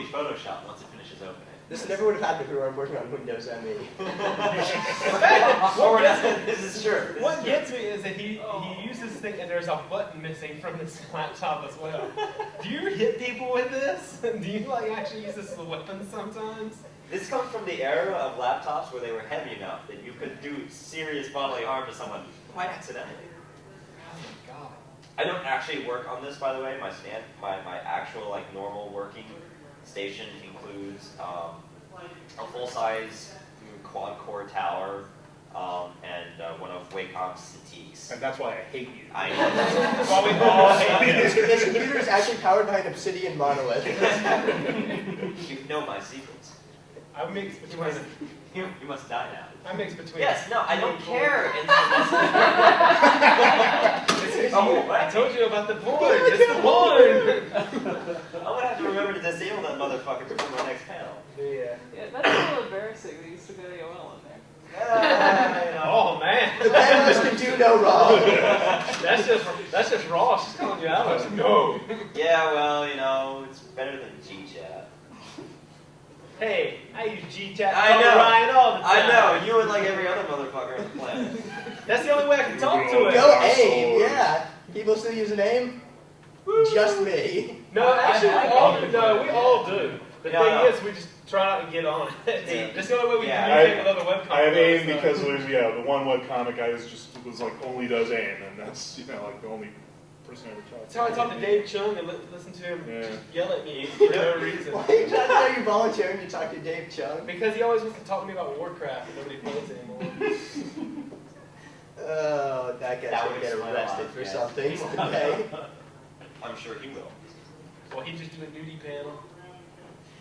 be Photoshop once it finishes opening. This never would have happened if we weren't working on Windows ME. This is true. What gets me is that he uses this thing and there's a button missing from this laptop as well. Do you hit people with this? Do you like actually use this as a weapon sometimes? This comes from the era of laptops where they were heavy enough that you could do serious bodily harm to someone quite accidentally. Oh my god. I don't actually work on this, by the way. My actual like normal working station includes a full-size quad-core tower and one of Wacom's Citiques. And that's why I hate you. I know. That's why we all hate you. This computer is actually powered by an obsidian monolith. You know my secrets. I mix between. You must die now. I mix between. Yes, no, I don't care. I told you about the board. It's the board. I'm gonna have to remember to disable that motherfucker before my next panel. Yeah. Yeah, that's a little embarrassing. They used to get AOL in there. Oh man. The panelist can do no wrong. That's just raw. She's calling you out. No. Yeah, well, you know, it's better than G-Chat. Hey, I use G-Chat. I know. Ryan all the time. I know. You and like every other motherfucker on the planet. That's the only way I can talk to it. No AIM, yeah. People still use an AIM? Just me. No, actually, we all do. The thing is, we just try not to get on it. That's the only way we communicate with other webcomics. I have AIM because there's the one webcomic guy was like only does AIM, and that's like the only person I ever talked to. That's how I talk to Dave Chung and listen to him just yell at me for no reason. Why are you trying to know you volunteering to talk to Dave Chung? Because he always wants to talk to me about Warcraft and nobody plays anymore. Oh, that guy should get arrested for something. Okay. I'm sure he will. Well, he just do a nudie panel.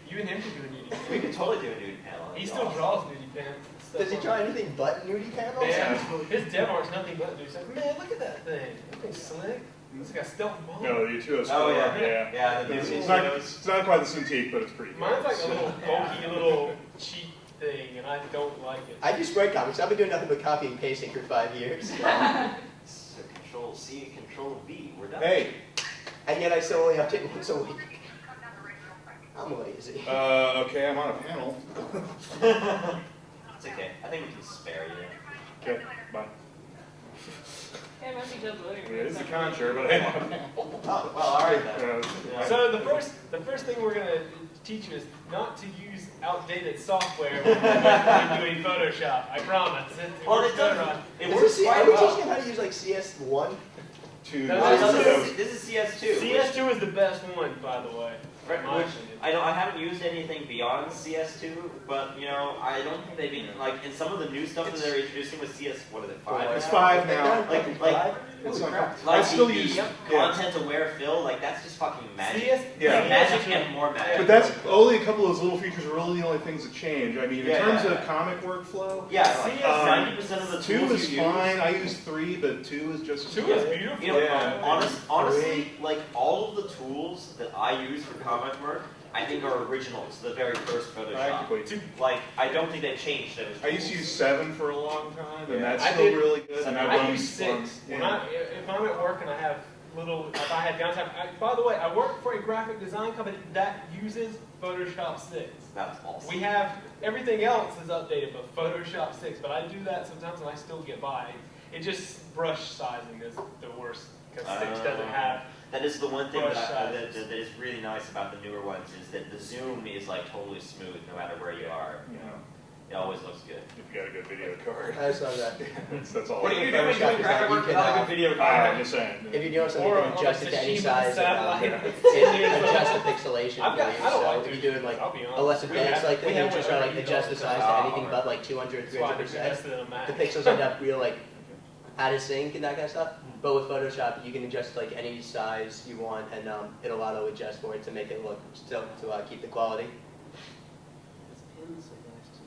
You and him could do a nudie panel. We could totally do a nude panel. He still draws nudie panels. Does he draw anything but nudie panels? Yeah. His dev art's nothing but nudie. He's like, man, look at that thing. That thing's slick. It's like a stealth bomb. No, the U2S. Oh yeah, yeah. It's not quite the Cintiq, but it's pretty good. Mine's like a little bulky little cheap thing, and I don't like it. I do spread comics. I've been doing nothing but copy and pasting for 5 years. So Control C, Control V. We're done. Hey. And yet I still only update once a week. I'm lazy. Okay, I'm on a panel. It's okay. I think we can spare you. Okay, bye. Hey, it might be Judge Williams. Yeah, it's a conjure, but I'm on a panel. Oh, well, all right then. So the first thing we're gonna teach you is not to use outdated software when doing Photoshop. I promise. Well, it doesn't. It works Are quite we well. teaching him how to use like CS1? This is CS2. CS2 is the best one, by the way. Which I haven't used anything beyond CS2, but you know, I don't think they've been like in some of the new stuff that they're introducing with CS. What is it? 5? It's 5 now. Like still the use content-aware fill. Like that's just fucking magic. Yeah. Magic and more magic. But that's only a couple of those little features are really the only things that change. I mean, in terms of comic workflow, CS 90% of the tools 2 is fine. I use 3, but 2 is just 2 is beautiful. You know, honestly, like all of the tools that I use for comic work, I think are originals. The very first Photoshop. Like I don't think they've changed. I used to use 7 for a long time, and that's I still did, really good. And I use 6. If I'm at work and I have if I have downtime. By the way, I work for a graphic design company that uses Photoshop 6. That's awesome. We have everything else is updated, but Photoshop 6. But I do that sometimes, and I still get by. It just brush sizing is the worst because 6 doesn't have. That is the one thing that is really nice about the newer ones is that the zoom is like totally smooth no matter where you are. You know, it always looks good. If you got a good video card. I saw that. That's all. What do you do when you're doing graphic work without a good video card? I'm just saying. If you do something, you can adjust it to any size. Adjust the pixelation. So if you're doing like a less advanced like thing, you just try to like adjust the size to anything but like 200, 300%. The pixels end up real like out of sync and that kind of stuff. But with Photoshop, you can adjust like any size you want, and it'll auto adjust for it to make it look still to keep the quality.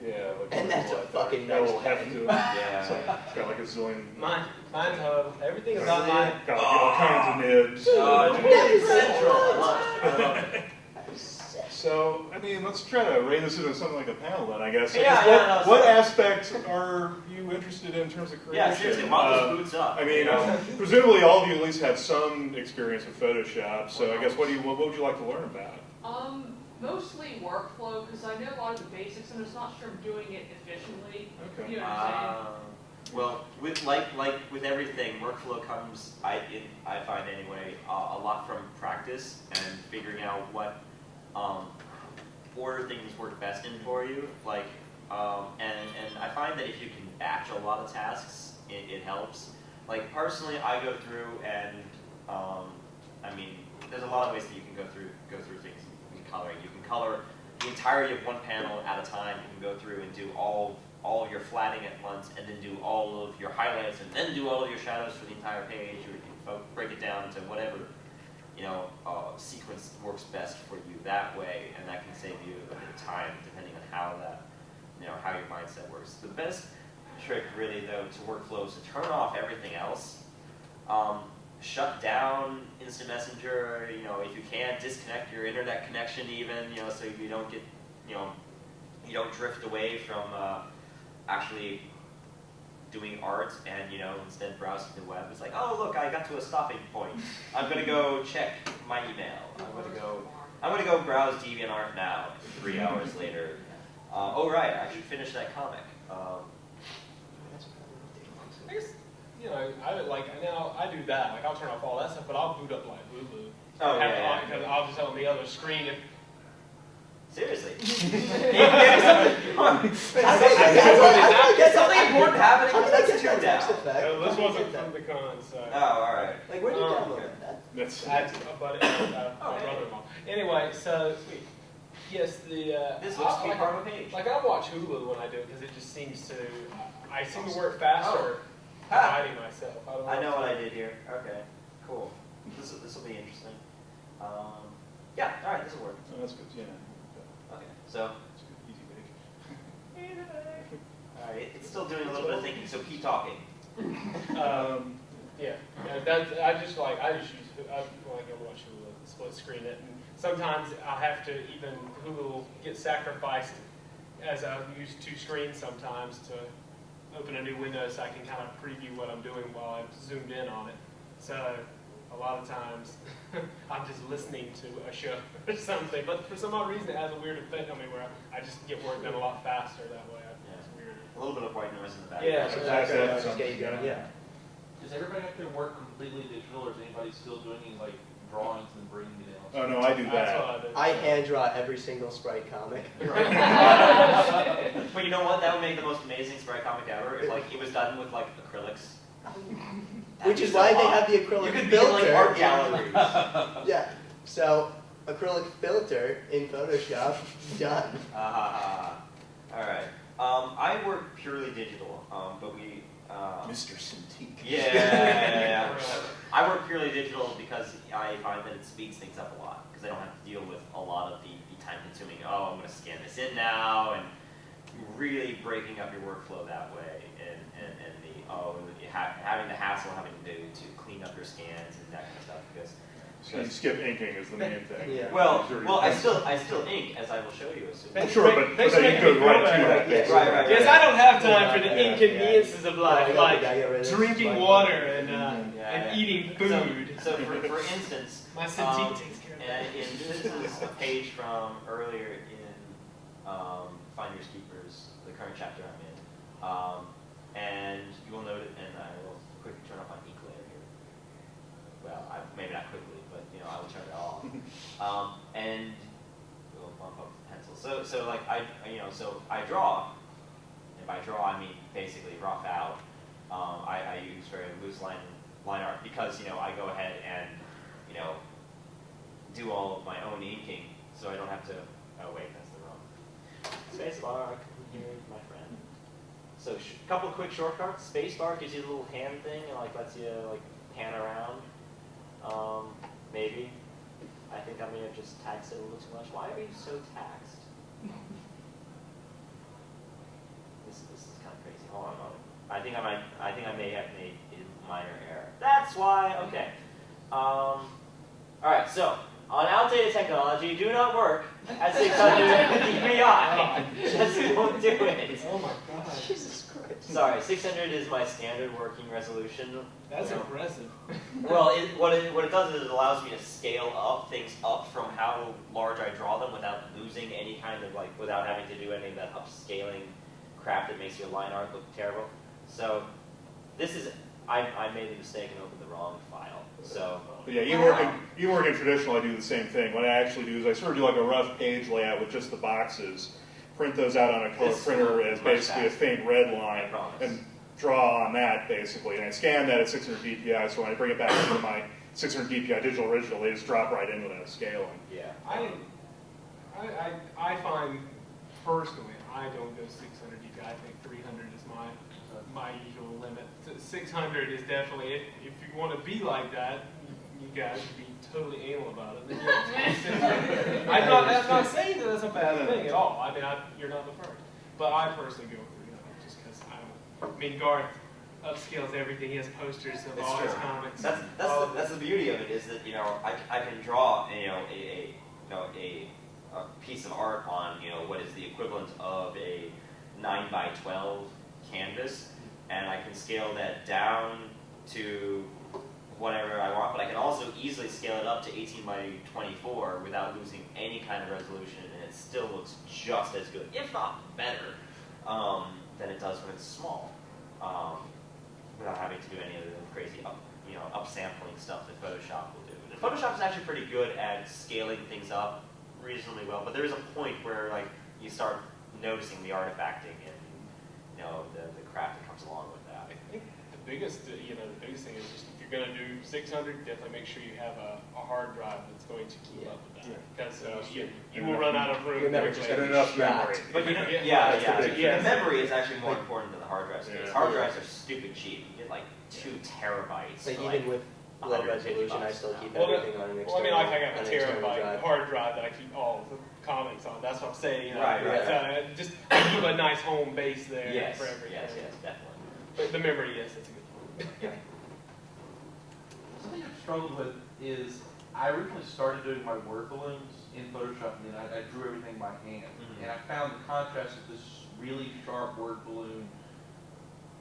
Yeah, and that's a fucking nice pen. Yeah. So it's got like a zillion. Mine's everything about mine. Got like all kinds of nibs. So, I mean, let's try to rein this into something like a panel then, I guess. What aspects are you interested in terms of creation? Yeah, seriously, mop those boots up. I mean, presumably all of you at least have some experience with Photoshop, so I guess what would you like to learn about? Mostly workflow, because I know a lot of the basics, and I'm just not sure I'm doing it efficiently. Okay. You know what I'm saying? Well, with like with everything, workflow comes, I find anyway, a lot from practice and figuring out what order things work best in for you. Like, and I find that if you can batch a lot of tasks, it helps. Like personally, I go through and I mean, there's a lot of ways that you can go through things in coloring. You can color the entirety of one panel at a time. You can go through and do all of your flatting at once, and then do all of your highlights, and then do all of your shadows for the entire page. Or you can break it down to whatever sequence works best for you that way, and that can save you a bit of time depending on how how your mindset works. The best trick, really, though, to workflow is to turn off everything else. Shut down Instant Messenger. If you can, disconnect your internet connection, even. So you don't get, you don't drift away from actually doing art and instead browsing the web. It's like, oh look, I got to a stopping point. I'm gonna go check my email. I'm gonna go browse DeviantArt now. 3 hours later. Oh right, I should finish that comic. I guess, I do that. Like, I'll turn off all that stuff, but I'll boot up like Hulu. Oh yeah. Because I'll just on the other screen. Seriously. Something important happening. How did I get that text effect? This wasn't from the con, so. Oh, all right. Like, where did you download that? That's a buddy, my brother-in-law. Anyway, so yes, this looks to be part of a page. Like, I watch Hulu when I do it because it just seems to. I seem to work faster. Hiding myself. I know what I did here. Okay, cool. This will be interesting. Yeah. All right. This will work. Oh, that's good. Yeah. Okay. So. Easy page. All right. It's still doing a little bit of thinking, so keep talking. Yeah. I just use. I watch Hulu, split screen it, and sometimes I'll have to even Hulu will get sacrificed as I use 2 screens sometimes to open a new window so I can kind of preview what I'm doing while I'm zoomed in on it. So a lot of times I'm just listening to a show or something, but for some odd reason it has a weird effect on me where I just get work done a lot faster that way. It's weird. A little bit of white noise in the background. Yeah, exactly. Just get you going. Yeah. Does everybody have to work completely digital, or is anybody still doing like drawings and bringing it in? Oh no, I do That's that. what I do. I hand draw every single Sprite comic. But you know what? That would make the most amazing sprite comic ever if it was done with acrylics. Which is why they have the acrylic You could filter. be in art galleries. Yeah. So acrylic filter in Photoshop, done. All right. I work purely digital, but we. Mr. Cintiq. Yeah. I work purely digital because I find that it speeds things up a lot because I don't have to deal with a lot of the time-consuming. Oh, I'm going to scan this in now, and really breaking up your workflow that way, and having the hassle having to clean up your scans and that kind of stuff because. So you skip inking is the main thing. Yeah. Well, I still ink, as I will show you as soon as. Sure, but then you go right to that. Yes, Right. Because I don't have time for the inconveniences of life, like drinking water and eating food. So for instance, my Cintiq takes care of that. And this is a page from earlier in Finders Keepers, the current chapter I'm in, and you will note it, and I will quickly turn off my ink layer here. Well, maybe not quickly, but I will turn it off. And we'll bump up the pencil. So I draw, and by draw I mean basically rough out. I use very loose line art because I go ahead and do all of my own inking, so I don't have to. Oh wait, that's the wrong spacebar. Here, my friend. So a couple of quick shortcuts. Spacebar gives you a little hand thing and lets you pan around. Maybe. I think I may have just taxed it a little too much. Why are you so taxed? This is kind of crazy. Hold on. I think I may have made a minor error. That's why. Okay. All right. So on outdated technology do not work at 600 dpi. Just won't do it. Oh my god. Jesus Christ. Sorry, 600 is my standard working resolution. That's impressive. Well, what it does is it allows me to scale up things up from how large I draw them without losing any kind of without having to do any of that upscaling crap that makes your line art look terrible. So this is, I made the mistake and opened the wrong file. So yeah, you work in traditional. I do the same thing. What I actually do is I sort of do like a rough page layout with just the boxes, print those out on a color printer as basically a faint red line, and draw on that basically. And I scan that at 600 dpi, so when I bring it back into my 600 dpi digital original, they just drop right in without scaling. Yeah. I find personally, I don't go 600 dpi. I think 300 is my usual limit. 600 is definitely, if you want to be like that, you guys should be totally anal about it. I'm not saying that that's a bad thing at all. I mean, you're not the first. But I personally go 300 just because I mean, Garth upscales everything. He has posters of all his comics. That's the beauty of it, is that I can draw a piece of art on what is the equivalent of a 9x12 canvas, and I can scale that down to whatever I want, but I can also easily scale it up to 18x24 without losing any kind of resolution, and it still looks just as good, if not better, than it does when it's small, without having to do any of the crazy upsampling stuff that Photoshop will do. And Photoshop is actually pretty good at scaling things up reasonably well, but there is a point where you start noticing the artifacting and the crap that comes along with that. I think the biggest thing is just if you're going to do 600, definitely make sure you have a hard drive that's going to keep up with that, because you will run out of room. And enough memory. But the memory is actually more important than the hard drive space. Hard drives are stupid cheap. You get 2 terabytes. But even with low resolution, I still keep Well, everything on an external. Well, I mean, I got a terabyte hard drive that I keep all the comics on. That's what I'm saying. Right. Just keep a nice home base there for everything. Yes, definitely. But the memory, yes, that's a good point. Something I've struggled with is I originally started doing my word balloons in Photoshop, and then I drew everything by hand. And I found the contrast of this really sharp word balloon,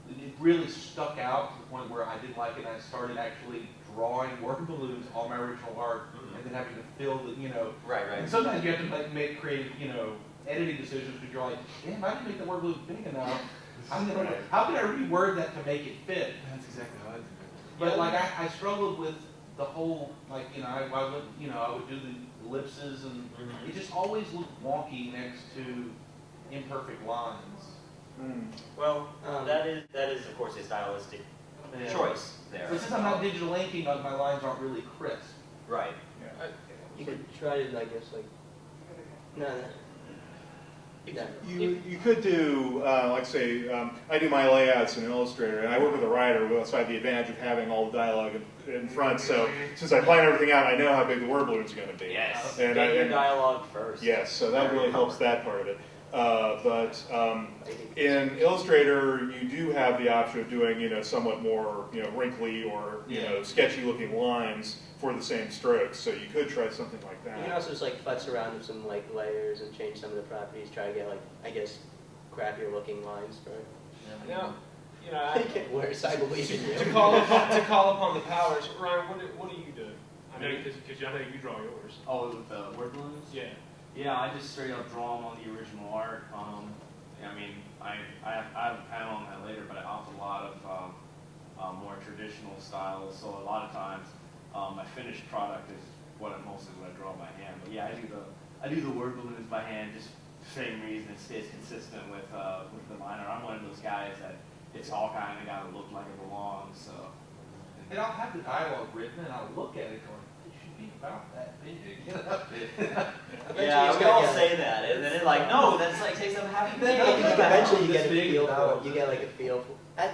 it really stuck out to the point where I didn't like it, and I started actually drawing word balloons on my original art, and then having to fill the, Right. And sometimes you have to make creative, editing decisions, because you're like, damn, I didn't make the word balloon big enough. How can I reword that to make it fit? That's exactly how I do it. But I struggled with the whole, I would do the ellipses, and it just always looked wonky next to imperfect lines. Well, that is of course a stylistic choice there. But since I'm not digital inking, my lines aren't really crisp. Right. You could try to, I guess, no. You could do, say, I do my layouts in Illustrator, and I work with a writer, so I have the advantage of having all the dialogue in front. So since I plan everything out, I know how big the word balloons are going to be. Yes. And get your dialogue first. Yes, so that really helps that part of it. But in Illustrator, you do have the option of doing, somewhat more, wrinkly or sketchy-looking lines for the same strokes. So you could try something like that. You can also just futz around with some layers and change some of the properties. Try to get I guess, crappier-looking lines for. Now, I get worse. I believe in you. To call upon the powers, Ryan, what do you do? I know because I know you draw yours. Oh, with the word balloons? Yeah. Yeah, I just straight up draw them on the original art. I mean, I have a panel on that later, but I opt a lot of more traditional styles. So a lot of times, my finished product is mostly what I draw by hand. But yeah, I do the word balloons by hand, just for the same reason it stays consistent with the line art. I'm one of those guys that it's all kind of got to look like it belongs. So. And I'll have the dialogue written, and I'll look at it going, it should be about that big. Yeah, we all say that, and then it's no, that's takes up half the day. Eventually you get a feel for it. You get a feel for it.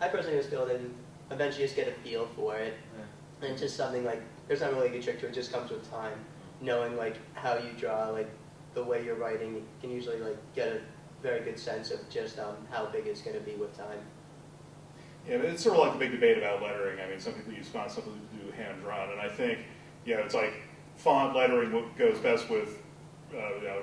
I personally just feel that eventually you just get a feel for it. And it's just something there's not really a good trick to it. It just comes with time. Knowing how you draw, the way you're writing, you can usually get a very good sense of just how big it's going to be with time. Yeah, but it's sort of like the big debate about lettering. I mean, some people use font, some people do hand-drawn, and I think, it's font lettering goes best with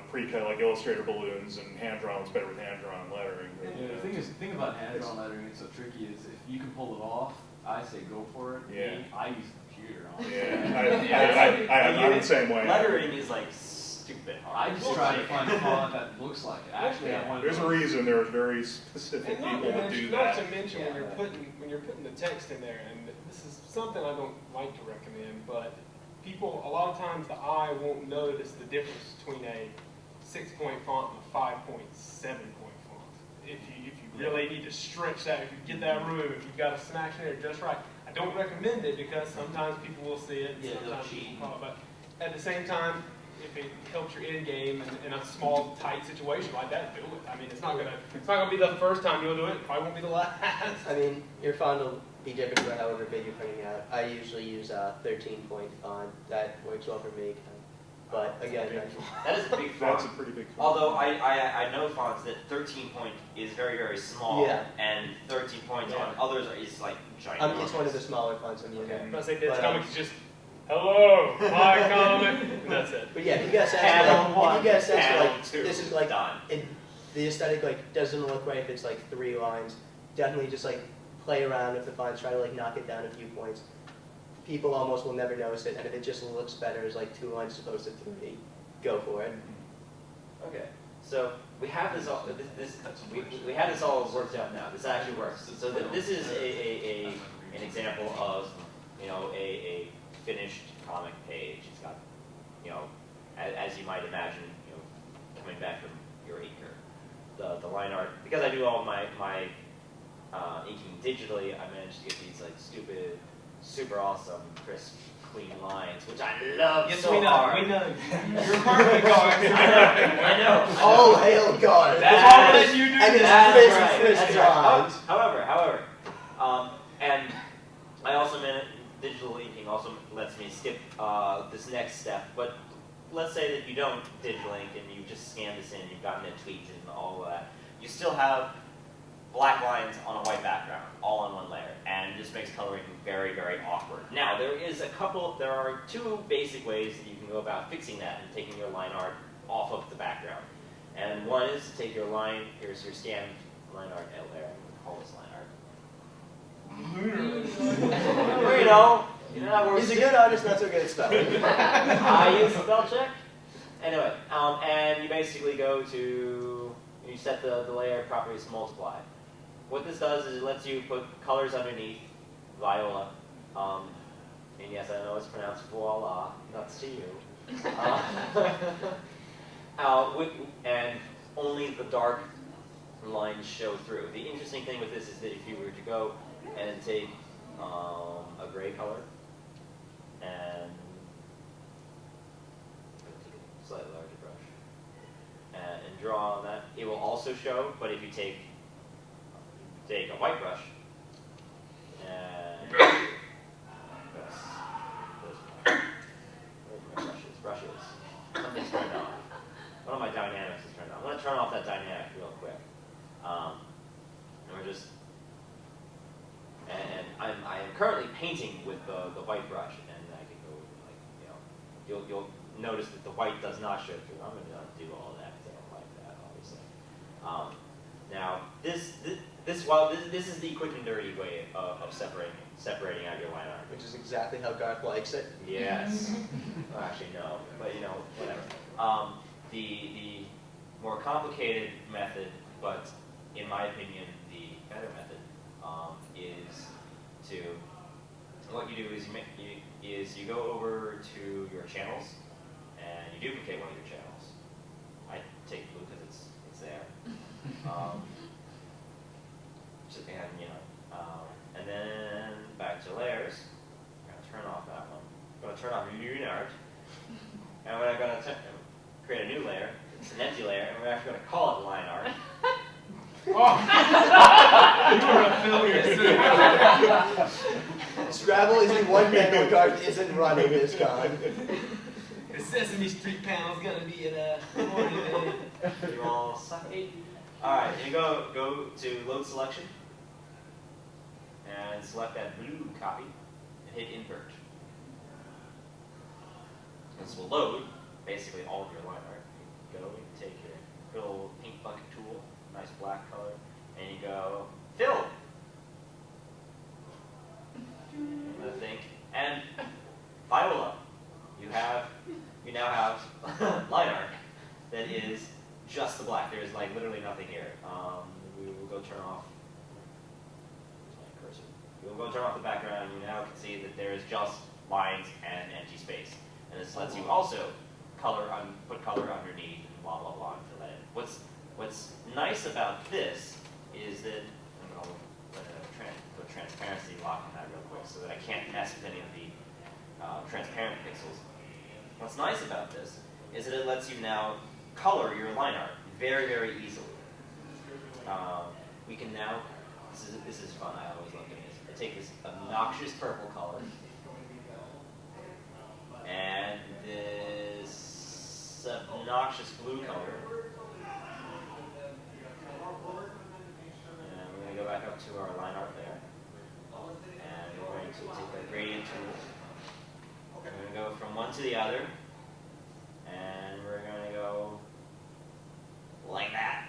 pre-cut, like Illustrator balloons, and hand-drawn is better with hand-drawn lettering. Yeah, the thing about hand-drawn lettering, it's so tricky, is if you can pull it off, I say go for it. Yeah. I use a computer on it. Yeah, I'm the same way. Lettering is like stupid hard. I just try to find a font that looks like it. Actually, I want There's a reason there are very specific people that do not that. to mention when you're putting the text in there, and this is something I don't like to recommend, but people, a lot of times the eye won't notice the difference between a 6-point font and a 5.7-point font. If you really need to stretch that, if you get that room, if you've got to smash in there just right. I don't recommend it because sometimes people will see it, sometimes people call it, but at the same time, if it helps your end game in a small, tight situation like that, do it. I mean, it's not gonna be the first time you'll do it. It probably won't be the last. I mean, your font will be different for however big you're printing out. I usually use a 13-point font. That works well for me. But again, that is a big font. That's a pretty big font. Although I know fonts that 13-point is very, very small, and 13 points on others is like giant. It's one of the smaller fonts I'm using. I'm not saying this comic is just hello, my comic, and that's it. But yeah, if you get a sense like this is like the aesthetic like doesn't look right if it's like 3 lines. Definitely just like play around with the fonts, try to like knock it down a few points. People almost will never notice it, and if it just looks better as like 2 lines as opposed to 3, go for it. Okay, so we have this all. We have this all worked out now. This actually works. So this is an example of a finished comic page. It's got as you might imagine coming back from your inker, the line art, because I do all my inking digitally. I managed to get these like stupid, super awesome, crisp, clean lines, which I love so hard. We know. You're perfect, Gar. I know. All hail God. That's you do and this. That's right. However, and I also managed digital inking also lets me skip this next step. But let's say that you don't digital ink and you just scan this in, you've gotten it tweaked and all of that. You still have black lines on a white background, all on one layer, and this makes coloring very, very awkward. Now, there are 2 basic ways that you can go about fixing that and taking your line art off of the background. And one is to take your line, here's your scanned line art layer, I'm going to call this line art. He's a good artist, not so good at spelling. I use spell check. Anyway, and you basically you set the layer properties to multiply. What this does is it lets you put colors underneath Viola. And yes, I know it's pronounced voila, nuts to you. And only the dark lines show through. The interesting thing with this is that if you were to go and take a gray color and take a slightly larger brush and draw on that, it will also show. But if you take a white brush and brushes. Something's turned off. One of my dynamics is turned on. I'm going to turn off that dynamic real quick. And we're just, and I am currently painting with the white brush, and I can go like, you'll notice that the white does not show through. I'm going to do all that because I don't like that, obviously. Now this is the quick and dirty way of separating out your line art. Which is exactly how Garth likes it. Yes. Well, actually, no. But whatever. The more complicated method, but in my opinion, the better method, is to what you do is you go over to your channels and you duplicate one of your channels. I take blue because it's there. And then back to layers. I'm going to turn off that one. I'm going to turn off your art. And we're going to create a new layer. It's an empty layer, and we're actually going to call it line art. Scrabble is the one panel Garth isn't running this con. The Sesame Street panel is going to be at You all suck. Alright, you go to load selection. And select that blue copy and hit invert. this will load basically all of your line art. You go, you take your little ink bucket tool, nice black color, and you go, fill. Another thing, and voila, you now have line art that is just the black. There's like literally nothing here. We will go turn off. Where's my cursor? We will go turn off the background. You now can see that there is just lines and empty space. And this lets you also put color underneath and blah blah blah and fill that in. What's nice about this is that I'll put transparency lock on that real quick so that I can't mess with any of the transparent pixels. What's nice about this is that it lets you now color your line art very, very easily. We can now, this is fun, I always love doing this. I take this obnoxious purple color and this obnoxious blue color. And we're going to go back up to our line art there. And we're going to take the gradient tool. We're going to go from one to the other. And we're going to go like that.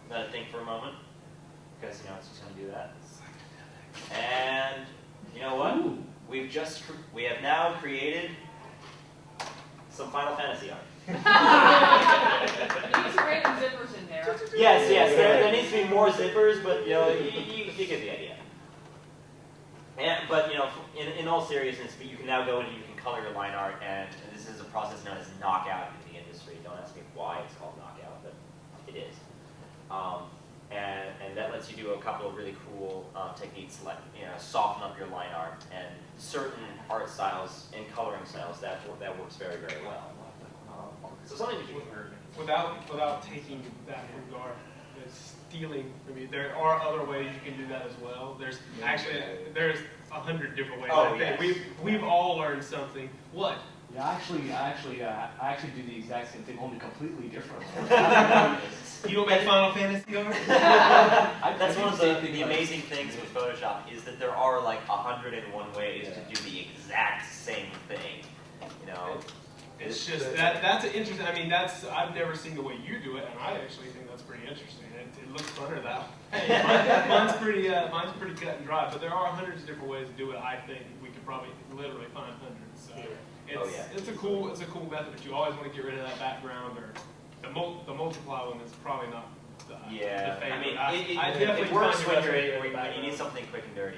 Let it think for a moment, because you know it's just going to do that. And you know what? We have now created some Final Fantasy art. These random zippers in there. Yes. There needs to be more zippers, but you know you get the idea. But you know, in all seriousness, you can now go in and you can color your line art, and this is a process known as knockout in the industry. Don't ask me why it's called knockout, but it is. And that lets you do a couple of really cool techniques, like soften up your line art and certain art styles and coloring styles that works very, very well. So something to keep in mind. Without taking that regard, stealing from you, there are other ways you can do that as well. There's 100 different ways. Oh, I think we've all learned something. What? Yeah, I actually do the exact same thing, only completely different. You don't make Final Fantasy art? That's one of the amazing things with Photoshop is that there are like 101 ways to do the exact same thing. You know, it's just that's an interesting. I mean, I've never seen the way you do it, and I actually think that's pretty interesting. It looks funner that way. Mine's pretty cut and dry, but there are hundreds of different ways to do it. I think we could probably literally find hundreds. So it's a cool method, but you always want to get rid of that background or the multiply one is probably not the favorite. I mean, it works when you need something quick and dirty.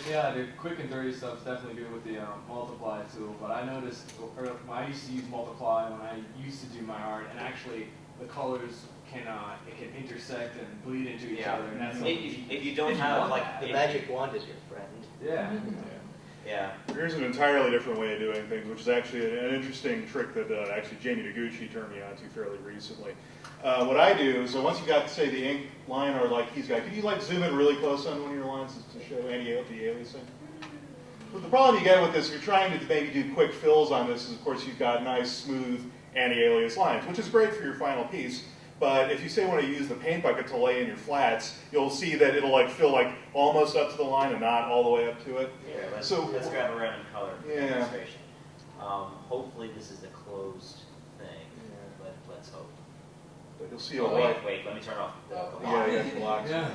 Yeah, the quick and dirty stuff's definitely good with the multiply tool, but I noticed when I used to use multiply when I used to do my art, and actually the colors can intersect and bleed into each other. And that's if you don't have like the magic wand is your friend. Yeah. Yeah. Here's an entirely different way of doing things, which is actually an interesting trick that actually Jamie Noguchi turned me on to fairly recently. What I do is, once you got, say, the ink line or like he's got, could you like zoom in really close on one of your lines to show any of the aliasing? But the problem you get with this, if you're trying to maybe do quick fills on this, is of course you've got nice, smooth, anti-alias lines, which is great for your final piece. But if you say want to use the paint bucket to lay in your flats, you'll see that it'll like fill like almost up to the line and not all the way up to it. Here, let's grab a random color demonstration. Hopefully this is a closed thing. Yeah. Let's hope. But you'll see a white. Wait, let me turn off the blocks. Yeah.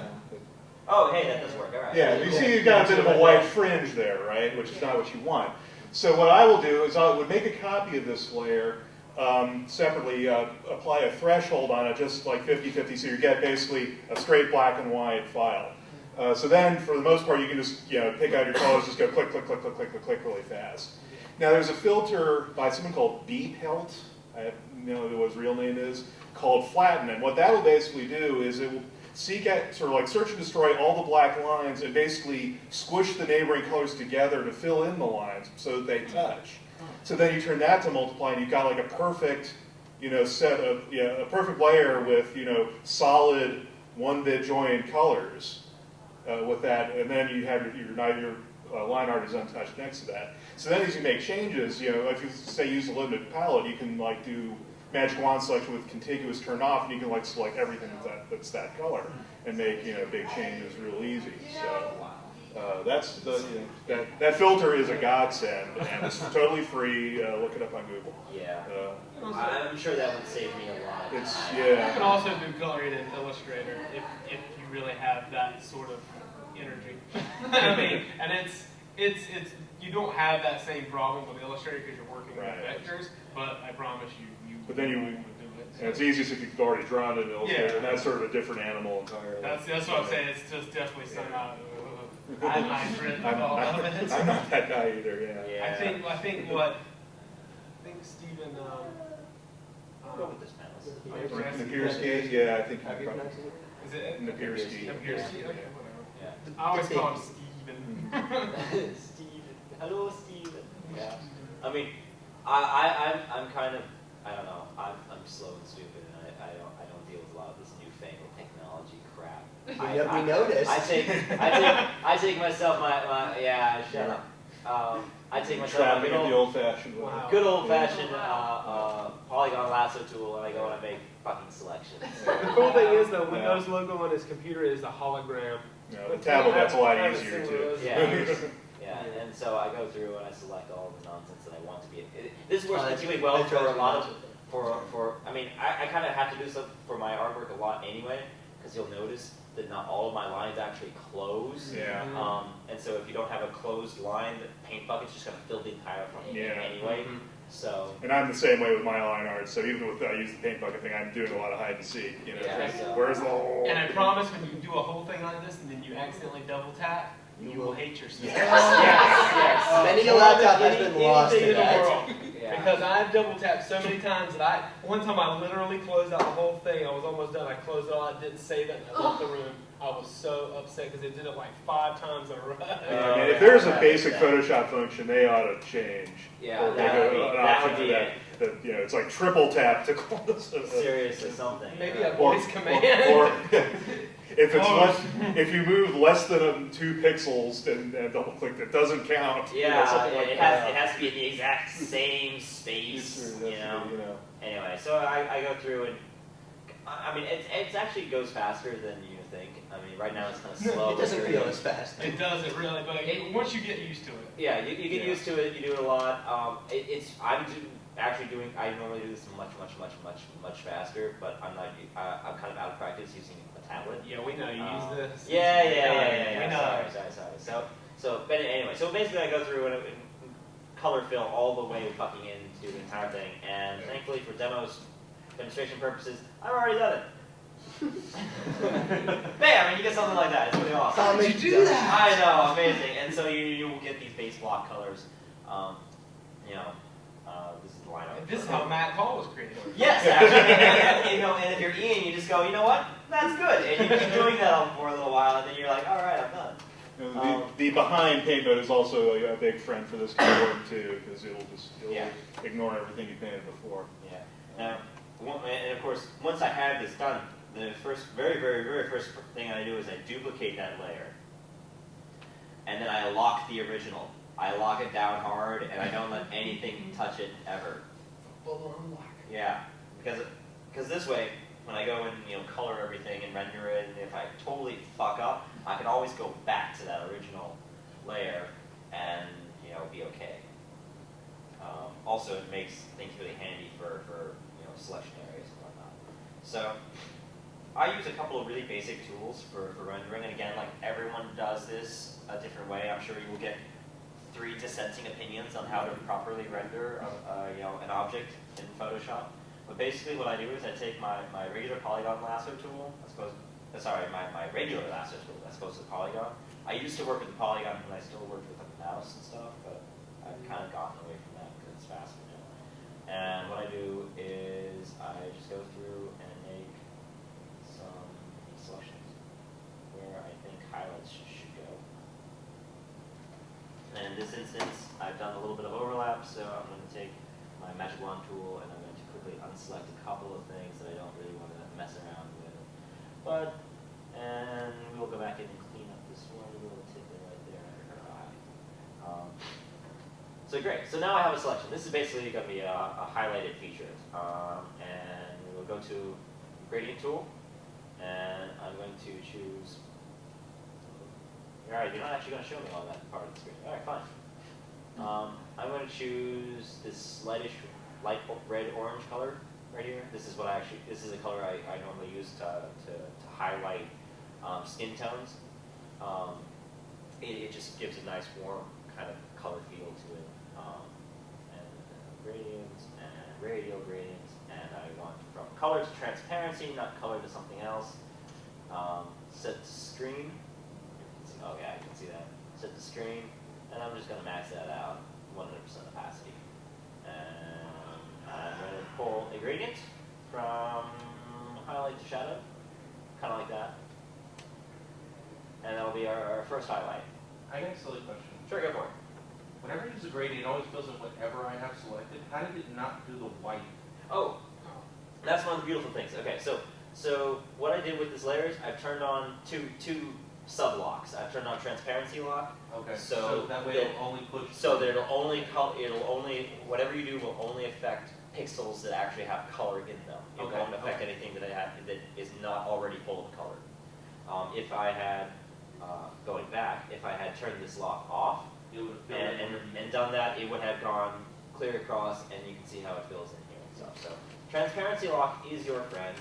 Oh, hey, that does work. All right. Yeah, you see you've got a bit of a white fringe there, right? Which is not what you want. So what I will do is I would make a copy of this layer. Separately, apply a threshold on it, just like 50-50, so you get basically a straight black and white file. So then, for the most part, you can just pick out your colors, just go click, click, click, click, click, click, click really fast. Now, there's a filter by someone called Bpelt, I don't know what his real name is, called Flatten. And what that will basically do is it will seek out, sort of like search and destroy all the black lines and basically squish the neighboring colors together to fill in the lines so that they touch. So then you turn that to multiply, and you've got like a perfect, set of a perfect layer with solid one-bit joined colors with that, and then you have your line art is untouched next to that. So then as you make changes, if you say use a limited palette, you can like do magic wand selection with contiguous turned off, and you can like select everything that's that color and make big changes real easy. So. That's the that filter is a godsend, and it's totally free. Look it up on Google. Yeah. I'm sure that would save me a lot of time. You can also do coloring in Illustrator if you really have that sort of energy. I mean, and it's you don't have that same problem with Illustrator because you're working with vectors, but I promise you but then you would do it. And it's easiest if you've already drawn it in Illustrator, and that's sort of a different animal entirely. That's what I'm saying. It's just definitely some I'm not that guy either. Yeah. I think Stephen. Go with this panel. Napierski? Yeah, I think you probably. Is it Napierski? Napierski. Okay, whatever. Yeah. I always call him Stephen. Steven. Hello, Steven. Yeah. I mean, I'm kind of, I don't know. I'm slow and stupid, and I don't deal with a lot of this newfangled technology crap. We noticed. I take myself shut up. I take myself a good old-fashioned polygon lasso tool, and I go and I make fucking selections. The cool thing is, though, Windows logo on his computer is a hologram. No, the tablet, that's a lot easier too. Yeah, and so I go through and I select all the nonsense that I want to be. This works particularly well for a lot of, I mean, I kind of have to do stuff for my artwork a lot anyway, because you'll notice that not all of my lines actually close. Yeah. And so if you don't have a closed line, the paint bucket's just going to fill the entire front anyway. So. And I'm the same way with my line art. So even with I use the paint bucket thing, I'm doing a lot of hide and seek. You know, where's the hole? And I promise, when you do a whole thing like this and then you accidentally double tap, you will hate yourself. Yes. Many a laptop has been lost in that. Because I've double tapped so many times that one time I literally closed out the whole thing. I was almost done. I closed it all. I didn't save it. And I left the room. I was so upset because it did it like 5 times in a row. I mean, if there's a basic Photoshop function, they ought to change. Yeah, that would be it. That, you know, it's like triple tap to close it. Seriously, something. Maybe a voice command. Or if it's if you move less than 2 pixels and double click, that doesn't count. Yeah, it has to be in the exact same space. You know. Anyway, so I go through and I mean it actually goes faster than you think. I mean, right now it's kind of slow. It doesn't feel as fast. It doesn't really, but once you get used to it. Yeah, you get used to it. You do it a lot. I normally do this much faster, but I'm kind of out of practice using a tablet. Yeah, we know you use this. Yeah. We know. Sorry. But anyway, so basically I go through and color fill all the way fucking into the entire thing, and thankfully for demonstration purposes, I've already done it. Bam! And you get something like that. It's really awesome. How did you do that? I know, amazing. And so you will get these base block colors. This is the lineup. This is how Matt Hall was created. Yes, actually. And if you're Ian, you just go, you know what? That's good. And you keep doing that for a little while, and then you're like, all right, I'm done. The behind paint mode is also a big friend for this kind of work too, because it'll ignore everything you painted before. Yeah. Now, and of course, once I have this done, the very first thing I do is I duplicate that layer, and then I lock the original. I lock it down hard, and I don't let anything touch it ever. Yeah, because this way, when I go and color everything and render it, and if I totally fuck up, I can always go back to that original layer and be okay. Also, it makes things really handy for selection areas and whatnot. So I use a couple of really basic tools for rendering, and again, like everyone does this a different way. I'm sure you will get 3 dissenting opinions on how to properly render an object in Photoshop. But basically what I do is I take my regular polygon lasso tool, my regular lasso tool as opposed to the polygon. I used to work with the polygon when I still worked with a mouse and stuff, but I've kind of gotten away from that because it's faster now. And what I do is I just go through and make some selections where I think highlights should go. And in this instance, I've done a little bit of overlap, so I'm going to take my magic wand tool and I'm going to quickly unselect a couple of things that I don't really want to mess around with. And we'll go back in and clean up this one little tidbit right there under her eye. So great. So now I have a selection. This is basically going to be a highlighted feature. And we will go to gradient tool, and I'm going to choose All right, you're not actually going to show me all that part of the screen. All right, fine. I'm going to choose this light red-orange color right here. This is a color I normally use to highlight skin tones. It just gives a nice warm kind of color feel to it. And gradients and radial gradients, and I want from color to transparency, not color to something else. Set the screen. Oh yeah, I can see that. Set the screen, and I'm just going to max that out, 100% opacity. And I'm going to pull a gradient from highlight to shadow, kind of like that. And that'll be our first highlight. I got a silly question. Sure, go for it. Whenever I use a gradient, it always fills in whatever I have selected. How did it not do the white? Oh, that's one of the beautiful things. Okay, so what I did with this layer is I've turned on two sub-locks. I've turned on transparency lock. Okay. So that way it'll only push. So that whatever you do will only affect pixels that actually have color in them. It won't affect anything that is not already full of color. If I had going back, if I had turned this lock off and done that, it would have gone clear across, and you can see how it fills in here and stuff. So transparency lock is your friend.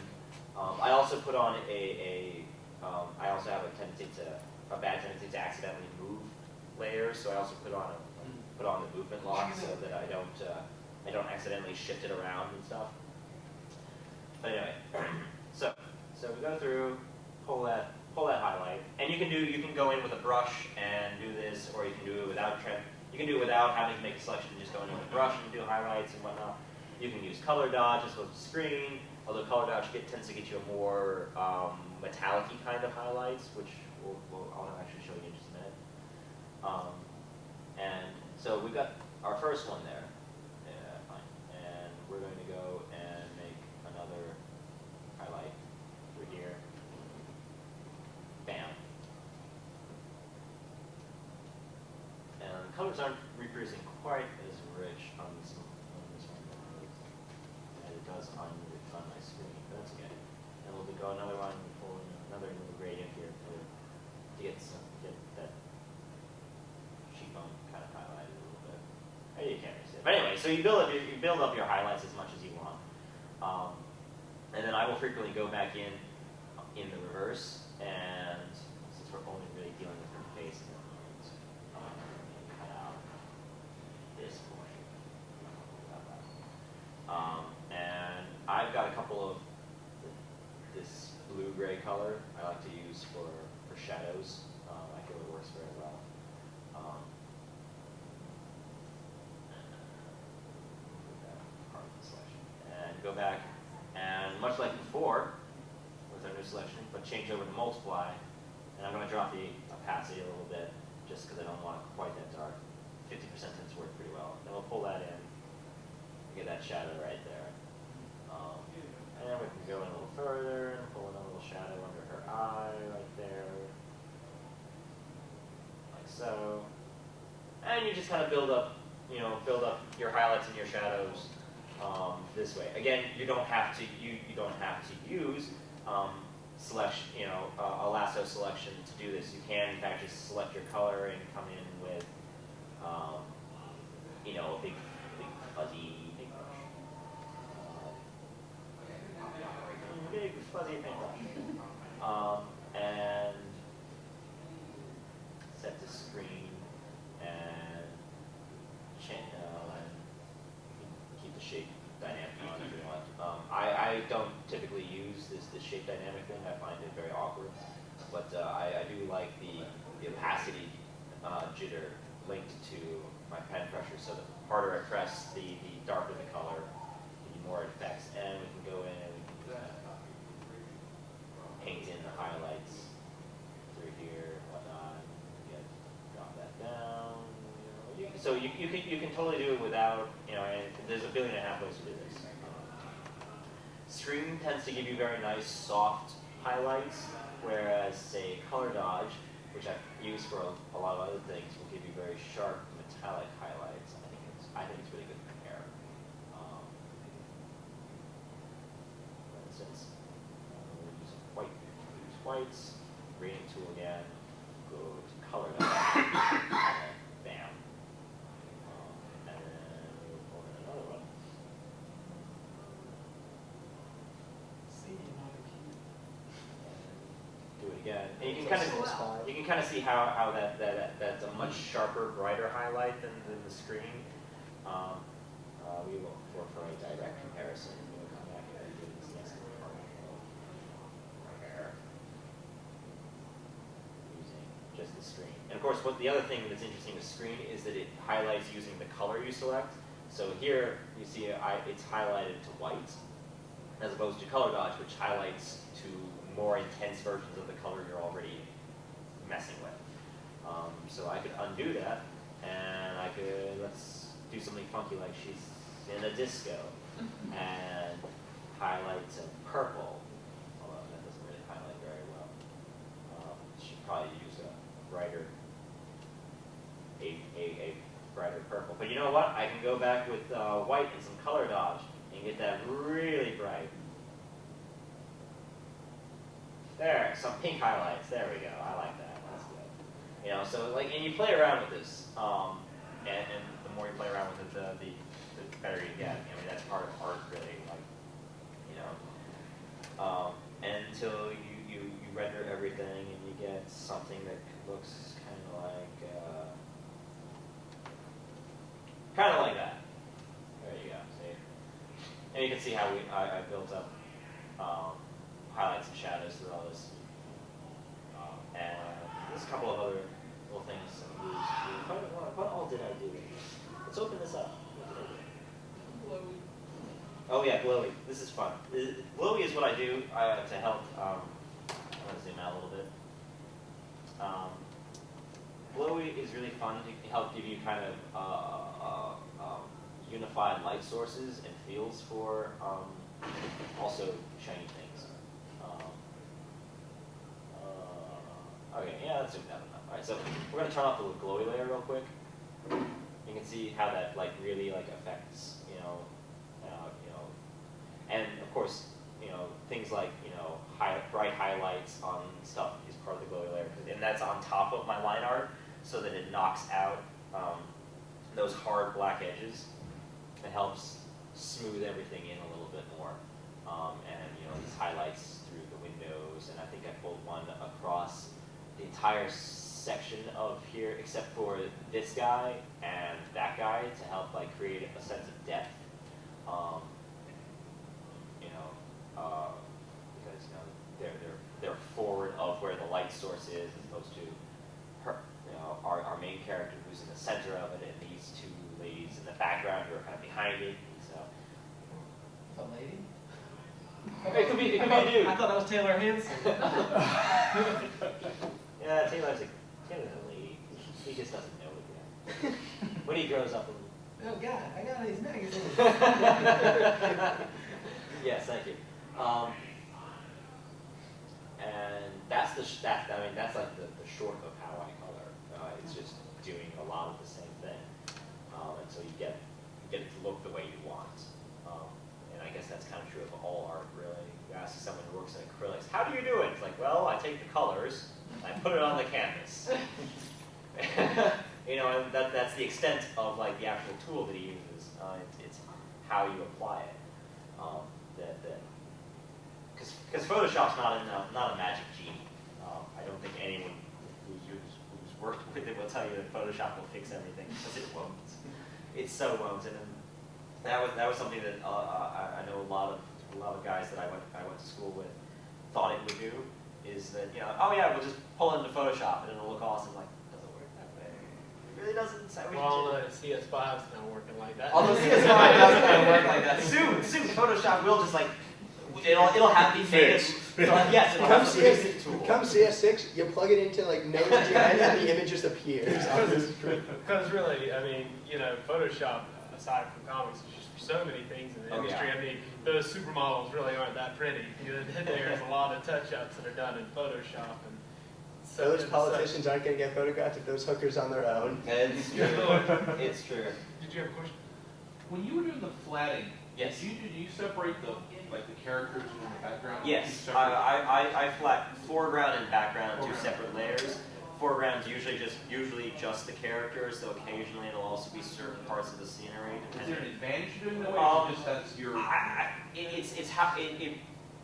I also put on I also have a bad tendency to accidentally move layers, so I also put on the movement lock so that I don't accidentally shift it around and stuff. But anyway, so we go through, pull that highlight, and you can go in with a brush and do this, or you can do it without having to make a selection, just go in with a brush and do highlights and whatnot. You can use color dodge just with the screen, although color dodge tends to get you a more metallic-y kind of highlights, which I'll actually show you in just a minute. And so we've got our first one there. Yeah, fine. And we're going to go and make another highlight through here. Bam. And colors aren't reproducing quite as rich on this one as it does on my screen, but that's okay. And we'll go another one, pull in another little gradient here to get that cheekbone kind of highlighted a little bit. You can't really see it. But anyway, so you build up your highlights as much as you want. And then I will frequently go back in the reverse, and since we're only really dealing with her face at the moment, cut out this portion. And I've got a couple of this blue-gray color I like to use for shadows. I feel it works very well. Part of the selection. And go back, and much like before, with our new selection, but change over to multiply, and I'm going to drop the opacity a little bit, just because I don't want it quite that dark. 50% tends to work pretty well. Then we'll pull that in, get that shadow right there. And then we can go in a little further and pull in a little shadow under her eye right there, like so. And you just kind of build up your highlights and your shadows this way. Again, you don't have to use a lasso selection to do this. You can in fact just select your color and come in with a big fuzzy big fuzzy paintbrush. And set the screen and keep the shape dynamic on if you want. I don't typically use this shape dynamic thing. I find it very awkward. But I do like the opacity jitter linked to my pen pressure, so the harder I press, the darker the color, the more it affects. And we can go in and we can paint in the highlights through here and whatnot. Drop that down. So you can totally do it without, and there's 1.5 billion ways to do this. Screen tends to give you very nice soft highlights, whereas say color dodge, which I've used for a lot of other things, will give you very sharp metallic highlights. I think it's really good to compare. For instance, we'll use whites, gradient tool again, go to color dodge. Bam. And then we'll pull in another one. Do it again. And you can kind of see how that's a much sharper, brighter highlight than the screen. We will for a direct comparison. We'll come back here and do this next part right here, using just the screen. And of course, what the other thing that's interesting with screen is that it highlights using the color you select. So here you see it's highlighted to white, as opposed to color dodge, which highlights to more intense versions of the color you're already messing with. So I could undo that, and I could, let's do something funky like she's in a disco, and highlight to purple. Although that doesn't really highlight very well. Should probably use a brighter, a brighter purple. But you know what? I can go back with white and some color dodge and get that really bright. There, some pink highlights. There we go. I like that. That's good. You know, so like, and you play around with this, and the more you play around with it, the better you get. I mean, that's part of art, really. Like, you know, until you render everything and you get something that looks kind of like that. There you go. See, and you can see how I built up highlights and shadows through all this. And there's a couple of other little things that we used. What all did I do? Let's open this up. What did I do? Glowy. Oh yeah, glowy. This is fun. Glowy is what I do to help. I'm going to zoom out a little bit. Glowy is really fun to help give you kind of unified light sources and fields for also shiny things. Okay, yeah, that's zoomed out enough. All right, so we're going to turn off the glowy layer real quick. You can see how that like really like affects, and of course, things like bright highlights on stuff is part of the glowy layer, and that's on top of my line art, so that it knocks out those hard black edges. It helps smooth everything in a little bit more, and these highlights through the windows, and I think I pulled one across the entire section of here, except for this guy and that guy, to help like create a sense of depth. Because they're forward of where the light source is, as opposed to her, our main character who's in the center of it, and these two ladies in the background who are kind of behind it. So, A lady? it could be a dude. I thought that was Taylor Hanson. Yeah, Taylor's a lady. He just doesn't know it yet. When he grows up. Oh God, I got these magazines. Yes, thank you. And that's that's like the short of how I color. It's just doing a lot of the same thing until you get it to look the way you want. And I guess that's kind of true of all art, really. You ask someone who works in acrylics, how do you do it? It's like, well, I take the colors, and I put it on the canvas. And that's the extent of like the actual tool that he uses. It's how you apply it. Because Photoshop's not a magic genie. I don't think anyone who's worked with it will tell you that Photoshop will fix everything, because it won't. It so won't. And that was something that I know a lot of guys that I went to school with thought it would do. Is that oh yeah, we'll just pull it into Photoshop and it'll look awesome. Like, it doesn't work that way. It really doesn't. Well, CS5's not working like that. Although CS5 doesn't work like that. Soon, Photoshop will just like. It'll have the fix. Yes, it'll have the fix tool. Come CS6, you plug it into like Node.js and the image just appears on the screen. Because really, I mean, Photoshop, aside from comics, is just for so many things in the industry. Yeah. I mean, those supermodels really aren't that pretty. There's a lot of touch-ups that are done in Photoshop. And so those politicians aren't going to get photographed if those hookers on their own. It's true. It's true. Did you have a question? When you were doing the flatting, Yes. do you separate the characters in the background? Yes, I flat foreground and background, two separate layers. foreground's usually just the characters, so occasionally it'll also be certain parts of the scenery. Is there an advantage to doing that way, or just that's your...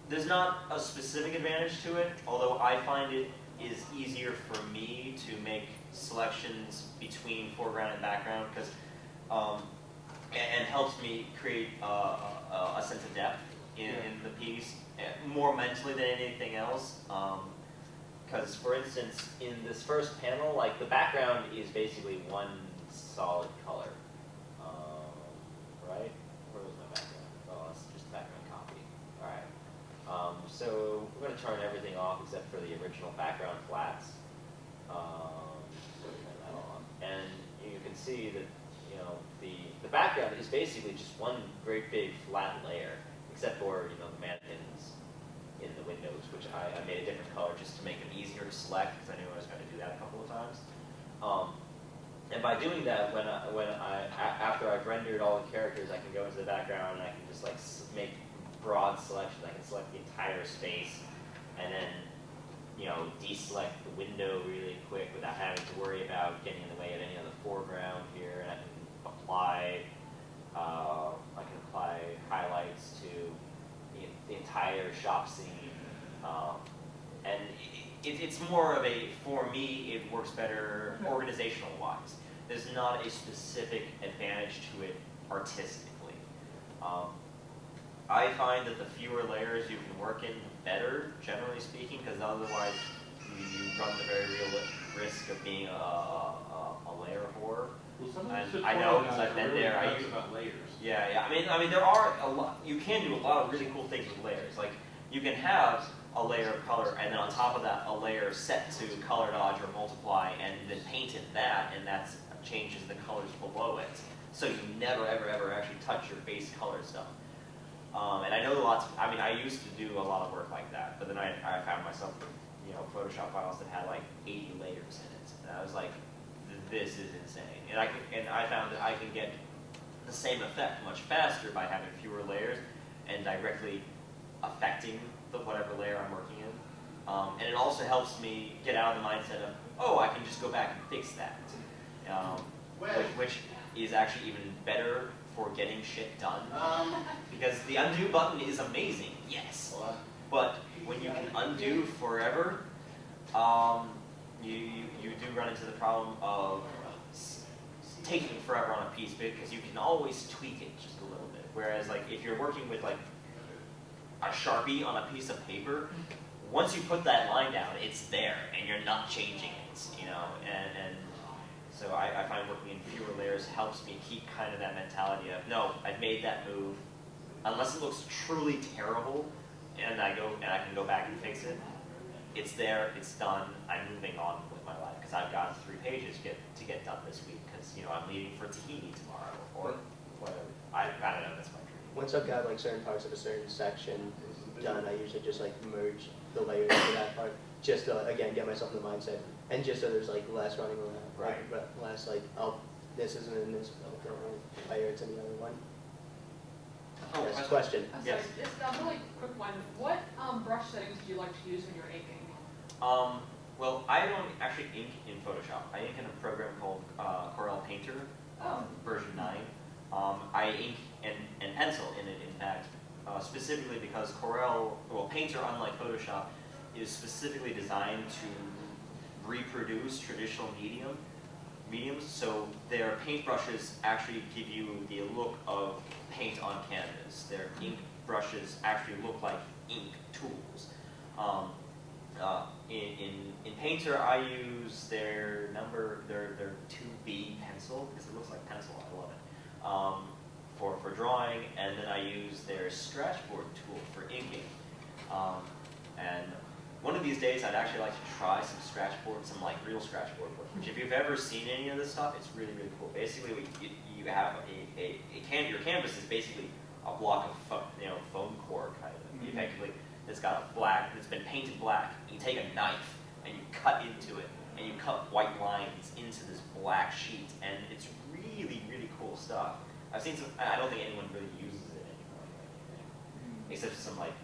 There's not a specific advantage to it, although I find it is easier for me to make selections between foreground and background, because and helps me create a sense of depth in the piece, more mentally than anything else. Because, for instance, in this first panel, like, the background is basically one solid color, right? Where was my background? Oh, it's just a background copy. All right. So we're going to turn everything off except for the original background flats. So turn that on, and you can see that the background is basically just one great big flat layer, except for the mannequins in the windows, which I made a different color just to make them easier to select, because I knew I was going to do that a couple of times. And by doing that, after I've rendered all the characters, I can go into the background and I can just like make broad selections. I can select the entire space, and then deselect the window really quick without having to worry about getting in the way of any of the foreground here. And I can apply highlights to the entire shop scene, and it's more of for me, it works better organizational wise. There's not a specific advantage to it artistically. I find that the fewer layers you can work in, the better, generally speaking, because otherwise you run the very real risk of being a layer whore. And I know because I've been there. I use about layers. Yeah. I mean, there are a lot. You can do a lot of really cool things with layers. Like you can have a layer of color, and then on top of that, a layer set to color dodge or multiply, and then painted that, and that changes the colors below it. So you never, ever actually touch your base color stuff. And I know I used to do a lot of work like that, but then I found myself with Photoshop files that had like 80 layers in it, and I was like, this is insane. And I found that I can get the same effect much faster by having fewer layers and directly affecting whatever layer I'm working in. And it also helps me get out of the mindset of, oh, I can just go back and fix that, which is actually even better for getting shit done. Because the undo button is amazing, yes, but when you can undo forever, you do run into the problem of taking forever on a piece, because you can always tweak it just a little bit. Whereas, like, if you're working with like a Sharpie on a piece of paper, once you put that line down, it's there, and you're not changing it, and so I find working in fewer layers helps me keep kind of that mentality of, no, I've made that move, unless it looks truly terrible, and I can go back and fix it. It's there, it's done, I'm moving on with my life, because I've got 3 pages to get done this week, because I'm leaving for Tahiti tomorrow, or whatever. I don't know, that's my dream. Once I've got like certain parts of a certain section done, I usually just like merge the layers for that part, just to again get myself in the mindset, and just so there's like less running around. Right. Like, less like, oh, this isn't in this layer, it's in the other one. Oh, yes, question. Yes. Just a really quick one. What brush settings do you like to use when you're inking? Well, I don't actually ink in Photoshop. I ink in a program called Corel Painter, version 9. I ink and pencil in it, in fact, specifically because Painter, unlike Photoshop, is specifically designed to reproduce traditional mediums. So their paintbrushes actually give you the look of paint on canvas. Their ink brushes actually look like ink tools. In Painter, I use their 2B pencil, because it looks like pencil. I love it. For drawing, and then I use their scratchboard tool for inking. And one of these days, I'd actually like to try some like real scratchboard work. Which, if you've ever seen any of this stuff, it's really, really cool. Basically, you have your canvas is basically a block of foam core kind of. Effectively, it's been painted black. You take a knife and you cut into it, and you cut white lines into this black sheet, and it's really, really cool stuff. I've seen some. I don't think anyone really uses it anymore, except some like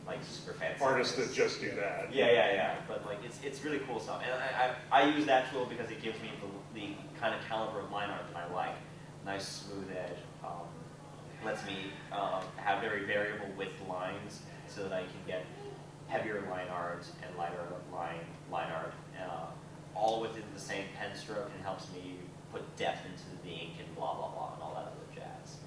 like super fancy artists that just do that. Yeah. But like it's really cool stuff, and I use that tool because it gives me the kind of caliber of line art that I like. Nice smooth edge. Lets me have very variable width lines so that I can get heavier line art and lighter line art, all within the same pen stroke, and helps me put depth into the ink and blah blah blah and all that other jazz.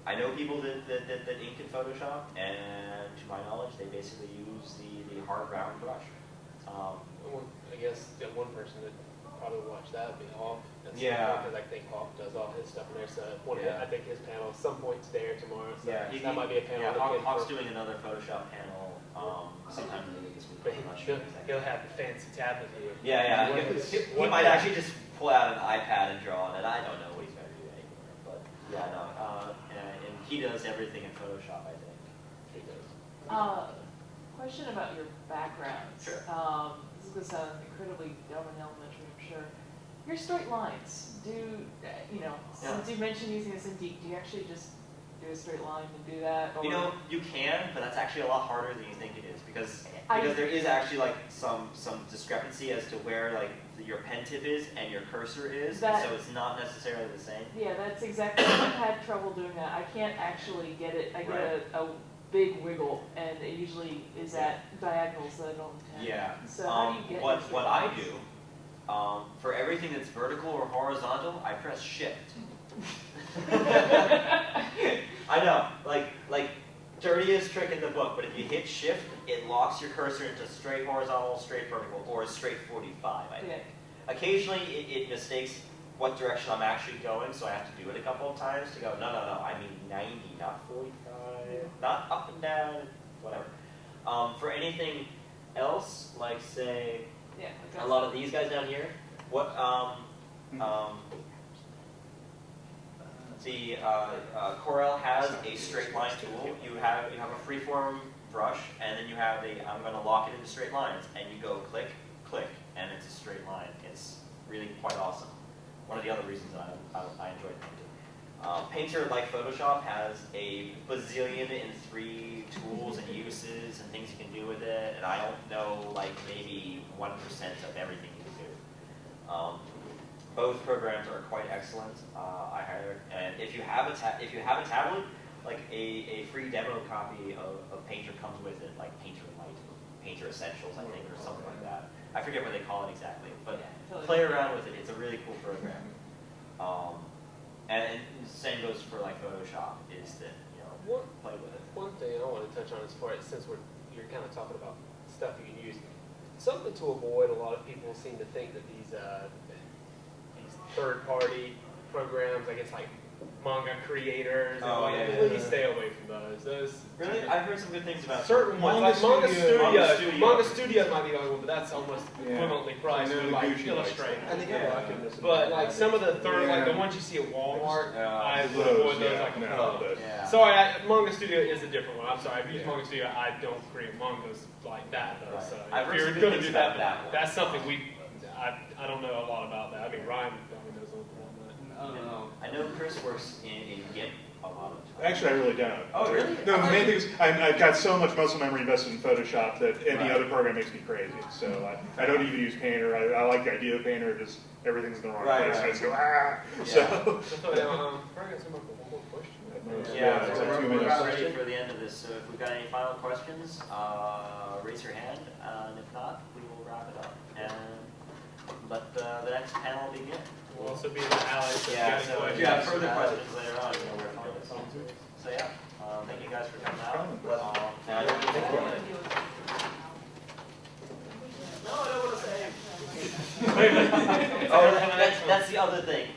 I know people that ink in Photoshop, and to my knowledge, they basically use the hard round brush. I guess the one person that probably watch that would be Hawk. Yeah. Because I think Hawk does all his stuff in there. So Yeah. I think his panel at some point today or tomorrow. So Yeah, that might be a panel. Yeah, to look Hawk's for. doing another Photoshop panel sometime later this week. But I'm not sure exactly. he'll have the fancy tablet here. Yeah. He might actually just pull out an iPad and draw on it. I don't know what he's going to do anymore. But yeah, no. And he does everything in Photoshop, I think. He does. Question about your backgrounds. Sure. This is going to sound incredibly dumb and elementary, I'm sure. Your straight lines, since you mentioned using a Cintiq, do you actually just do a straight line and do that? Or? You can, but that's actually a lot harder than you think it is, because there is actually like some discrepancy as to where like your pen tip is and your cursor is, so it's not necessarily the same. Yeah, that's exactly. I've had trouble doing that. I can't actually get it. I get a big wiggle, and it usually is at diagonals that I don't intend. Yeah. So how do you get what I do for everything that's vertical or horizontal, I press Shift. I know, like dirtiest trick in the book, but if you hit Shift, it locks your cursor into straight horizontal, straight vertical, or straight 45, I think. Yeah. Occasionally, it mistakes what direction I'm actually going, so I have to do it a couple of times to go, no, I mean 90, not 45, not up and down, whatever. For anything else, like say, a lot of these guys down here, what, Corel has a straight line tool. You have a freeform brush, and then you have I'm going to lock it into straight lines, and you go click, click, and it's a straight line. It's really quite awesome. One of the other reasons I enjoy painting. Painter, like Photoshop, has a bazillion and 3 tools and uses and things you can do with it, and I don't know like maybe 1% of everything you can do. Both programs are quite excellent. And if you have a tablet, like a free demo copy of Painter comes with it, like Painter Lite, Painter Essentials, I think, or something like that. I forget what they call it exactly, but play around with it. It's a really cool program. And the same goes for like Photoshop, is that play with it. One thing I want to touch on is since you're kind of talking about stuff you can use, something to avoid. A lot of people seem to think that these third-party programs, I guess like manga creators, please stay away from those. Really? I've heard some good things about certain ones. Like Manga Studio might be the only one, but that's almost equivalently priced with like Illustrator. But like some of the the ones you see at Walmart, I would avoid those like a pro. Sorry, Manga Studio is a different one. I'm sorry, I've used Manga Studio. I don't create mangas like that though. So if you're going to do that, that's something I don't know a lot about that. I mean, Ryan probably knows a little bit on that. I know Chris works in GIMP a lot of times. Actually, I really don't. Oh, really? No, the main thing is I've got so much muscle memory invested in Photoshop that any other program makes me crazy. So I don't even use Painter. I like the idea of Painter, just everything's in the wrong place. I just go, Yeah. So probably got some one more question. Yeah, it's we're like 2 about minutes. ready for the end of this. So if we've got any final questions, raise your hand, and if not, we will wrap it up and let the next panel begin. We'll also be in the alley. So If you have further questions later on, you know where to find us. So yeah, thank you guys for coming out. No, I don't want to say. That's the other thing.